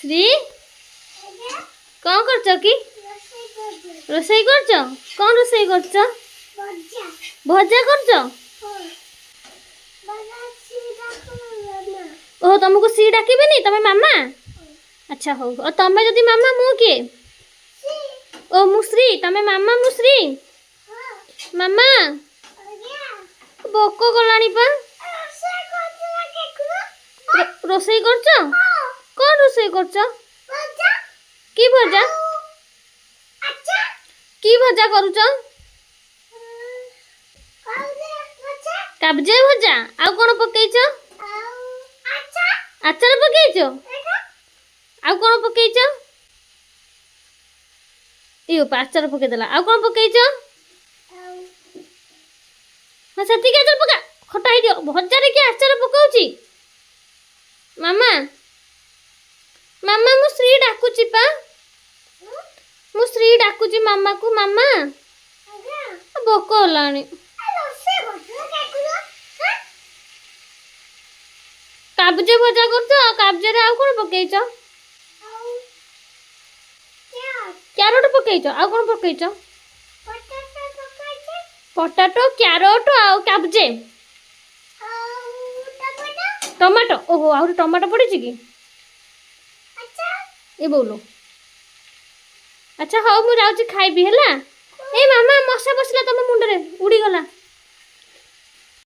श्री कौन कर कि रोसई कर कौन रोसई कर भजा कर ओह तुमको सी डाकबे तुम मामा अच्छा हो तुम जदि मामा मु किए ओ मुश्री तुम मामा मुश्री मामा भोक गलानी पा रोसई कर कौन रोसई कर की भजा की भजा करूच काबजे भजा आ कौन पकईच आचार पकईच आ कौन पकईच यो आचार पकईदेला आ कौन पकईच हाँ से आचार पका खटा दियो भजा कि आचार पकाउची मामा मामा मु श्री डाकुची पा मु श्री डाकुची मामा को मामा भोक होलानी काबजे भजा करछ काबजे रे आ कोन पकईछ कैरोट पकईछ आ कोन पकईछ पोटैटो कैरोट आ काबजे टमाटो ओहो आ टमाटो पड़ी कि ए बोलो अच्छा हाँ मुझे खाइबी है ए मामा मशा बसला तुम मुंडे उड़ी गला।